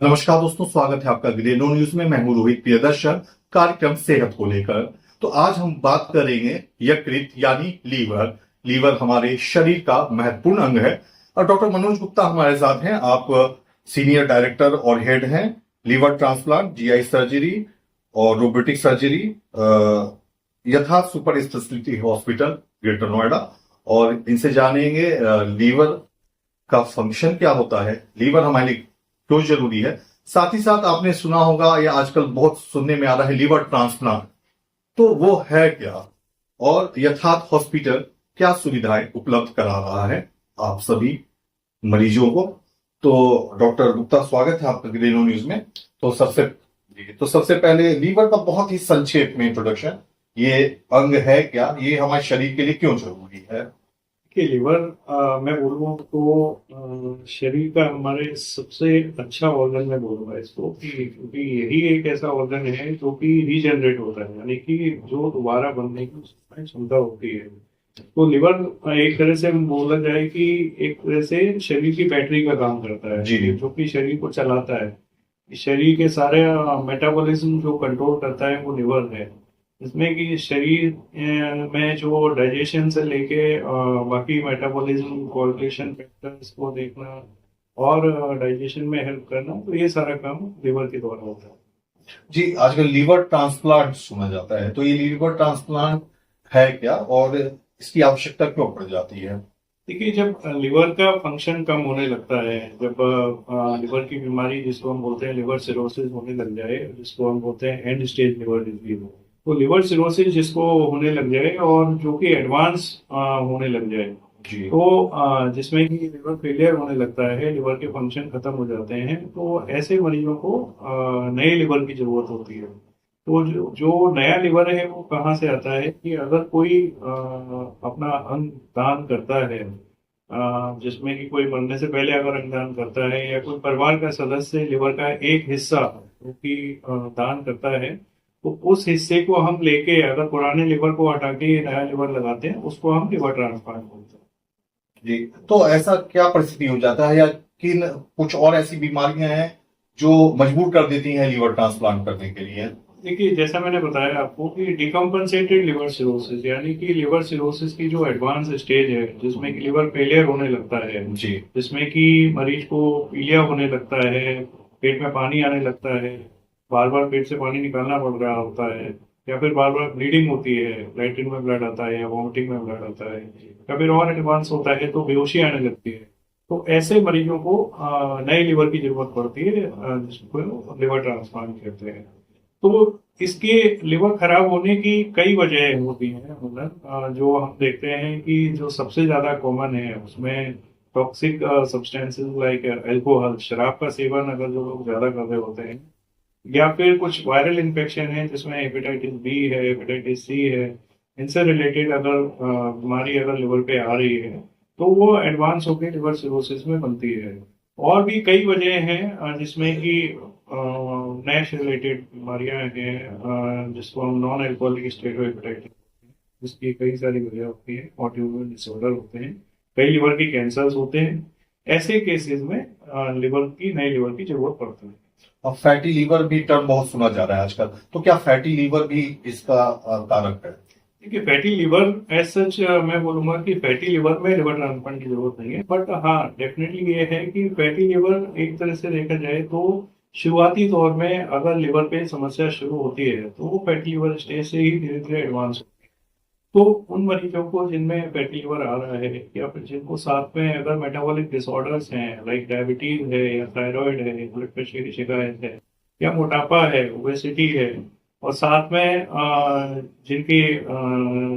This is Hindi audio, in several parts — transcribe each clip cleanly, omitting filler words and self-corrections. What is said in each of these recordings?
नमस्कार दोस्तों, स्वागत है आपका ग्रेनो न्यूज में। मैं हूं रोहित प्रियदर्शन, कार्यक्रम सेहत को लेकर। तो आज हम बात करेंगे यकृत यानी लीवर। लीवर हमारे शरीर का महत्वपूर्ण अंग है और डॉक्टर मनोज गुप्ता हमारे साथ हैं। आप सीनियर डायरेक्टर और हेड हैं लीवर ट्रांसप्लांट, जीआई सर्जरी और रोबोटिक सर्जरी यथा super speciality hospital greater Noida. और इनसे जानेंगे लीवर का फंक्शन क्या होता है, लीवर हमारे लिए क्यों जरूरी है। साथ ही साथ आपने सुना होगा या आजकल बहुत सुनने में आ रहा है लीवर ट्रांसप्लांट, तो वो है क्या और यथार्थ हॉस्पिटल क्या सुविधाएं उपलब्ध करा रहा है आप सभी मरीजों को। तो डॉक्टर गुप्ता, स्वागत है आपका ग्रेनो न्यूज में। तो सबसे पहले लीवर का बहुत ही संक्षेप में इंट्रोडक्शन, ये अंग है क्या, ये हमारे शरीर के लिए क्यों जरूरी है। कि लीवर मैं बोलूँ तो शरीर का हमारे सबसे अच्छा ऑर्गन मैं बोलूँगा इसको, क्योंकि यही एक ऐसा ऑर्गन है जो कि रीजनरेट होता है, यानी कि जो दोबारा बनने की उसमें क्षमता होती है। तो लिवर एक तरह से बोला जाए कि एक तरह से शरीर की बैटरी का काम करता है, जी। जो कि शरीर को चलाता है। शरीर के सारे मेटाबॉलिज्म जो कंट्रोल करता है वो लिवर है। इसमें कि शरीर में जो डाइजेशन से लेके बाकी मेटाबॉलिज्म कोऑर्डिनेशन फैक्टर्स को देखना और डाइजेशन में हेल्प करना, तो ये सारा काम लिवर के द्वारा होता है। जी, आजकल लीवर ट्रांसप्लांट सुना जाता है, तो ये लीवर ट्रांसप्लांट है क्या और इसकी आवश्यकता क्यों पड़ जाती है। देखिए, जब लिवर का फंक्शन कम होने लगता है, जब लिवर की बीमारी जिसको हम बोलते हैं लिवर सिरोसिस होने लग जाए, जिसको हम बोलते हैं एंड स्टेज लिवर डिजीज, तो लिवर सिरोसिस जिसको होने लग जाए और जो कि एडवांस होने लग जाए, जी। तो जिसमें कि लिवर फेलियर होने लगता है, लिवर के फंक्शन खत्म हो जाते हैं, तो ऐसे मरीजों को नए लिवर की जरूरत होती है। तो जो नया लिवर है वो कहाँ से आता है कि अगर कोई अपना अंग दान करता है, जिसमें कि कोई मरने से पहले अगर अंगदान करता है, या कोई परिवार का सदस्य लिवर का एक हिस्सा जो कि दान करता है, तो उस हिस्से को हम लेके अगर पुराने लिवर को हटा के नया लिवर लगाते हैं, उसको हम लिवर ट्रांसप्लांट बोलते हैं। जी, तो ऐसा क्या परिस्थिति हो जाता है या किन कुछ और ऐसी बीमारियां हैं जो मजबूर कर देती हैं लीवर ट्रांसप्लांट करने के लिए। देखिए, जैसा मैंने बताया आपको कि डिकम्पनसेटेड लिवर सिरोसिस, यानी कि लिवर सिरोसिस की जो एडवांस स्टेज है, जिसमें कि लिवर फेलियर होने लगता है, जी। जिसमें कि मरीज को पीलिया होने लगता है, पेट में पानी आने लगता है, बार बार पेट से पानी निकालना पड़ रहा होता है, या फिर बार बार ब्लीडिंग होती है, लैट्रिन में ब्लड आता है या वॉमिटिंग में ब्लड आता है, या फिर और एडवांस होता है तो बेहोशी आने लगती है, तो ऐसे मरीजों को नए लिवर की जरूरत पड़ती है, जिसको लिवर ट्रांसप्लांट कहते हैं। तो इसके लिवर खराब होने की कई वजह होती हैं, मतलब जो हम देखते हैं कि जो सबसे ज्यादा कॉमन है उसमें टॉक्सिक सब्सटेंसेस लाइक अल्कोहल, शराब का सेवन अगर जो लोग ज्यादा कर रहे होते हैं, या फिर कुछ वायरल इन्फेक्शन है जिसमें हेपेटाइटिस बी है, हेपेटाइटिस सी है, इनसे रिलेटेड अगर बीमारी अगर लिवर पे आ रही है, तो वो एडवांस होकर लिवर सिरोसिस में बनती है। और भी कई वजह हैं जिसमें कि नैश रिलेटेड बीमारियां हैं, जिसको हम नॉन अल्कोहलिक स्टेटोहेपेटाइटिस, जिसकी कई सारी वजह होती है, ऑटोइम्यून डिसऑर्डर होते हैं, कई लिवर के कैंसर्स होते हैं। ऐसे केसेस में लिवर की नए लिवर की जरूरत पड़ती है। और फैटी लीवर भी टर्म बहुत सुना जा रहा है आजकल, तो क्या फैटी लीवर भी इसका कारक है। देखिए, फैटी लिवर एज सच मैं बोलूंगा कि फैटी लिवर में लिवर ट्रांसप्लांट की जरूरत नहीं है, बट हाँ, डेफिनेटली ये है कि फैटी लिवर एक तरह से देखा जाए तो शुरुआती दौर में अगर लिवर पे समस्या शुरू होती है तो वो फैटी लिवर स्टेज से ही धीरे धीरे एडवांस होती है। तो उन मरीजों को जिनमें फैटी लिवर आ रहा है, या फिर जिनको साथ में अगर मेटाबॉलिक डिसऑर्डर्स हैं लाइक डायबिटीज है, या थायराइड है, ब्लड प्रेशर की शिकायत है, या मोटापा है, ओबेसिटी है, और साथ में जिनकी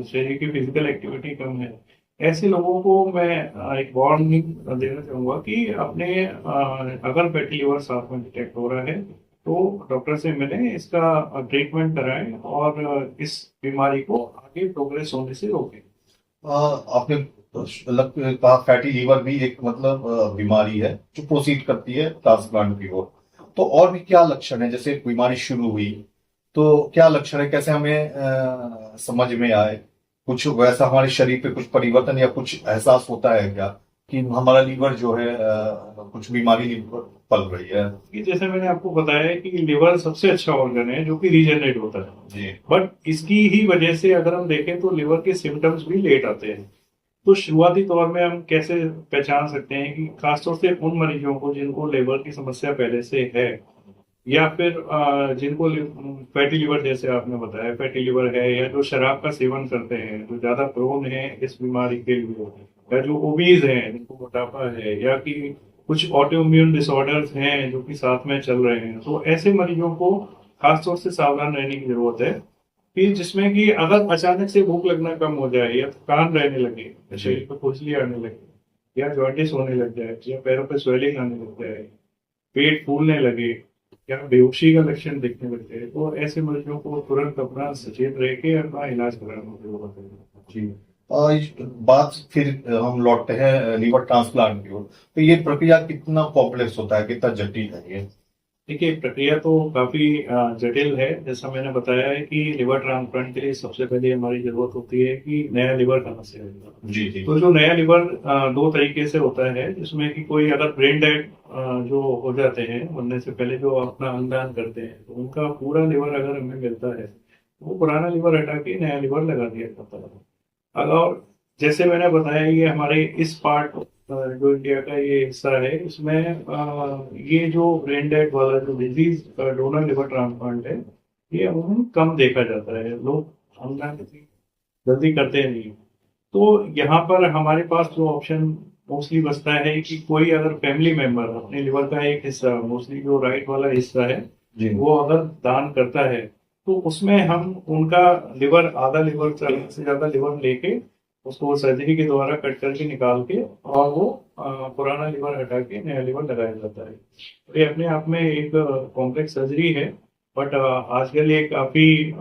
शरीर की फिजिकल एक्टिविटी कम है, ऐसे लोगों को मैं एक वार्निंग देना चाहूंगा कि अपने अगर फैटी लिवर साथ में डिटेक्ट हो रहा है तो डॉक्टर से मिलें, इसका ट्रीटमेंट कराएं और इस बीमारी को आगे प्रोग्रेस होने से रोकें। आपने कहा फैटी लीवर भी एक मतलब बीमारी है जो प्रोसीड करती है ट्रांसप्लांट की ओर। तो और भी क्या लक्षण है, जैसे बीमारी शुरू हुई तो क्या लक्षण है, कैसे हमें समझ में आए, कुछ वैसा हमारे शरीर पे कुछ परिवर्तन या कुछ एहसास होता है क्या कि हमारा लीवर जो है कुछ बीमारी पल रही है? कि जैसे मैंने आपको बताया कि लिवर सबसे अच्छा ऑर्गन है जो कि रीजनरेट होता है, जी बट इसकी ही वजह से अगर हम देखें तो लिवर के सिम्टम्स भी लेट आते हैं। तो शुरुआती दौर में हम कैसे पहचान सकते हैं कि खासतौर से उन मरीजों को जिनको लिवर की समस्या पहले से है, या फिर जिनको फैटी लिवर, जैसे आपने बताया फैटी लिवर है, या जो शराब का सेवन करते हैं, जो ज्यादा प्रोन है इस बीमारी के लिए, या जो ओबीज हैं जिनको मोटापा है, या कि कुछ ऑटोइम्यून डिसऑर्डर्स हैं जो कि साथ में चल रहे हैं, तो ऐसे मरीजों को खासतौर से सावधान रहने की जरूरत है। कि जिसमें कि अगर अचानक से भूख लगना कम हो जाए, या थकान रहने लगे, या शरीर पर खुजली आने लगे, या जॉइंटिस होने लग जाए, या पैरों पर स्वेलिंग आने लग जाए, पेट फूलने लगे, या बेहोशी का लक्षण दिखने लग जाए, तो ऐसे मरीजों को तुरंत अपना सचेत रह के अपना इलाज कराना जरूरत है। जी। इस बात फिर हम लौटते हैं लीवर ट्रांसप्लांट की ओर। तो ये प्रक्रिया कितना कॉम्प्लेक्स होता है, कितना जटिल है ये? देखिए, प्रक्रिया तो काफी जटिल है। जैसा मैंने बताया है कि लिवर ट्रांसप्लांट के लिए सबसे पहले हमारी जरूरत होती है कि नया लिवर कहाँ से आएगा। जी जी। तो जो नया लिवर दो तरीके से होता है, जिसमें कि कोई अगर ब्रेन डेड जो हो जाते हैं मरने से पहले, जो अपना अंगदान करते हैं, तो उनका पूरा लिवर अगर हमें मिलता है तो वो पुराना लिवर हटा के नया लिवर लगा दिया जाता है। अगर जैसे मैंने बताया, ये हमारे इस पार्ट जो इंडिया का ये हिस्सा है, इसमें ये जो ब्रेन डेड वाला जो डिजीज डोनर लिवर ट्रांसप्लांट है, ये अमूमन कम देखा जाता है। लोग अंगदान जल्दी करते नहीं। तो यहाँ पर हमारे पास जो ऑप्शन मोस्टली बचता है कि कोई अगर फैमिली मेंबर अपने लिवर का एक हिस्सा, मोस्टली जो राइट वाला हिस्सा है, जी वो अगर दान करता है, तो उसमें हम उनका लिवर, आधा लिवर से ज्यादा लिवर लेके उसको सर्जरी के द्वारा कट करके निकाल के, और वो पुराना लिवर हटा के नया लिवर लगाया जाता है। तो ये अपने आप में एक कॉम्प्लेक्स सर्जरी है, बट आजकल ये काफी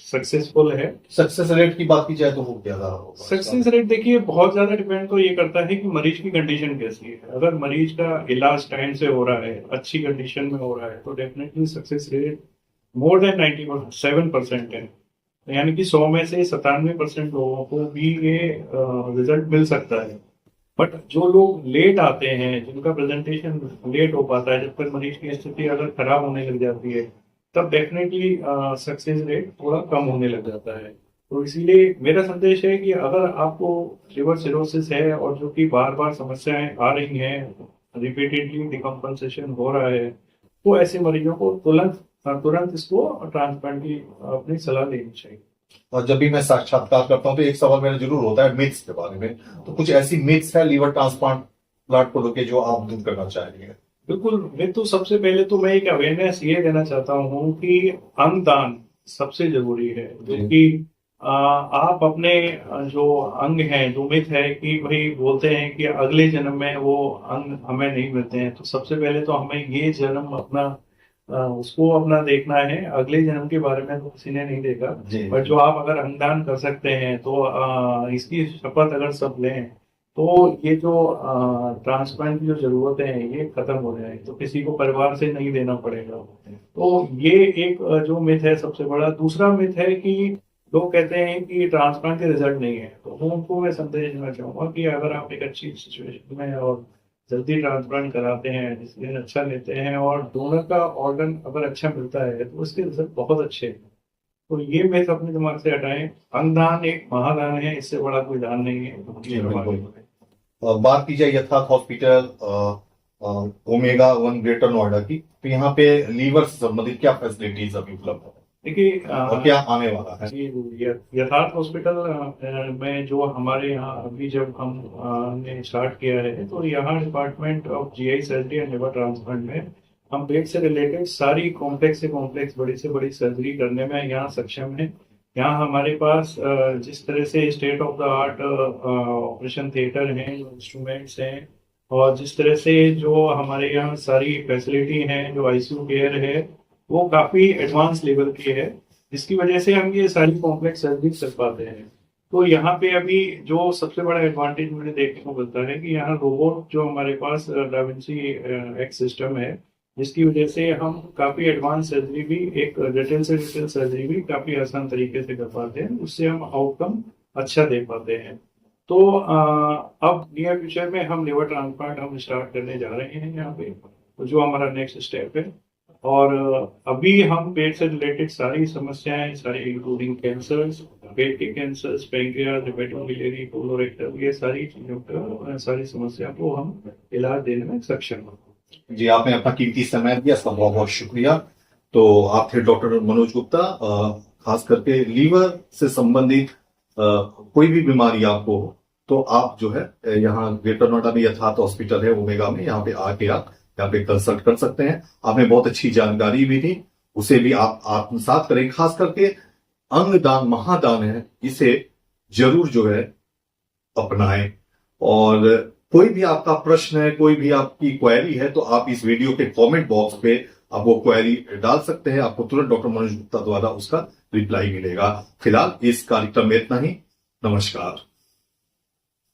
सक्सेसफुल है। सक्सेस रेट की बात की जाए तो वो ज्यादा होगा? सक्सेस रेट देखिए, बहुत ज्यादा डिपेंड तो ये करता है कि मरीज की कंडीशन कैसी है। अगर मरीज का इलाज टाइम से हो रहा है, अच्छी कंडीशन में हो रहा है, तो definitely success rate more than 97% है। यानी कि 100 में से 97% लोगों को भी ये रिजल्ट मिल सकता है। बट जो लोग लेट आते हैं, जिनका प्रेजेंटेशन लेट हो पाता है, जब तक मरीज की स्थिति अगर खराब होने लग जाती है, तब डेफिनेटली सक्सेस रेट थोड़ा कम होने लग जाता है। तो इसीलिए मेरा संदेश है कि अगर आपको लिवर सिरोसिस है और जो कि बार बार समस्याएं आ रही हैं, रिपीटेडली डिकम्पनसेशन हो रहा है, तो ऐसे मरीजों को तुरंत तुरंत इसको ट्रांसप्लांट की अपनी सलाह लेनी चाहिए। और जब भी मैं साक्षात्कार करता हूँ तो एक सवाल मेरा जरूर होता है मिथ्स के बारे में। तो कुछ ऐसी मिथ्स है लीवर ट्रांसप्लांट को लेके जो आप दूर करना चाहेंगे? बिल्कुल। मैं तो सबसे पहले तो मैं एक अवेयरनेस ये देना चाहता हूँ कि अंगदान सबसे जरूरी है। जो कि आप अपने जो अंग हैं, जो मिथ है कि भाई बोलते हैं कि अगले जन्म में वो अंग हमें नहीं मिलते हैं, तो सबसे पहले तो हमें ये जन्म अपना उसको अपना देखना है। अगले जन्म के बारे में तो किसी ने नहीं देखा, पर जो आप अगर अंगदान कर सकते हैं तो इसकी शपथ अगर सब लें, तो ये जो ट्रांसप्लांट की जो जरूरत है ये खत्म हो जाए, तो किसी को परिवार से नहीं देना पड़ेगा। तो ये एक जो मिथ है सबसे बड़ा। दूसरा मिथ है कि लोग कहते हैं कि ट्रांसप्लांट के रिजल्ट नहीं है, तो उनको मैं संदेश देना चाहूंगा कि अगर आप एक अच्छी सिचुएशन में और जल्दी ट्रांसप्लांट कराते हैं, डिसीजन अच्छा लेते हैं, और डोनर का ऑर्गन अगर अच्छा मिलता है, तो उसके रिजल्ट बहुत अच्छे हैं। तो ये मिथ अपने दिमाग से हटाएं। अंगदान एक महादान है, इससे बड़ा कोई दान नहीं जी, बिल्कुल। है। बात की जाए यथार्थ हॉस्पिटल ओमेगा 1 ग्रेटर नोएडा की, तो यहाँ पे लीवर से संबंधित क्या फैसिलिटीज अभी उपलब्ध है देखिए, और क्या आने वाला है? यथार्थ हॉस्पिटल में जो हमारे यहाँ अभी जब हम ने स्टार्ट किया है, तो यहाँ department of GI surgery and liver transplant में हम पेट से रिलेटेड सारी कॉम्प्लेक्स से कॉम्प्लेक्स, बड़ी से बड़ी सर्जरी करने में यहाँ सक्षम है। यहाँ हमारे पास जिस तरह से state of the art operation theatre हैं, इंस्ट्रूमेंट्स हैं, और जिस तरह से जो हमारे यहाँ सारी फैसिलिटी हैं, जो आईसीयू केयर है, वो काफी एडवांस लेवल की है, जिसकी वजह से हम ये सारी कॉम्प्लेक्स सर्जरी कर पाते हैं। तो यहाँ पे अभी जो सबसे बड़ा एडवांटेज मुझे देखने को मिलता है कि यहाँ रोबोट जो हमारे पास डाविंसी एक्स सिस्टम है, जिसकी वजह से हम काफी एडवांस सर्जरी भी, एक डिटेल से डिटेल सर्जरी भी काफी आसान तरीके से कर पाते हैं। उससे हम आउटकम अच्छा दे पाते हैं। तो अब नियर फ्यूचर में हम लिवर ट्रांसप्लांट हम स्टार्ट करने जा रहे हैं यहाँ पे, तो जो हमारा नेक्स्ट स्टेप है। और अभी हम पेट से रिलेटेड सारी समस्याएं, सारी इंक्लूडिंग कैंसर्स, पेट के कैंसर्स, पैंक्रियाज, हेपेटोबिलियरी, कोलोरेक्टल, ये सारी चीजों का, सारी समस्या को हम इलाज देने में सक्षम हैं। जी, आपने अपना कीमती समय दिया, इसका बहुत बहुत शुक्रिया। तो आप थे डॉक्टर मनोज गुप्ता। खास करके लीवर से संबंधित कोई भी बीमारी आपको हो तो आप जो है यहाँ ग्रेटर नोएडा में यथार्थ हॉस्पिटल है ओमेगा में, यहाँ पे आके आप यहाँ पे कंसल्ट कर सकते हैं। आपने बहुत अच्छी जानकारी भी दी, उसे भी आप आत्मसात करें। खास करके अंगदान महादान है, इसे जरूर जो है अपनाएं। और कोई भी आपका प्रश्न है, कोई भी आपकी क्वेरी है, तो आप इस वीडियो के कमेंट बॉक्स पे आप वो क्वेरी डाल सकते हैं। आपको तुरंत डॉक्टर मनोज गुप्ता द्वारा उसका रिप्लाई मिलेगा। फिलहाल इस कार्यक्रम में इतना ही। नमस्कार।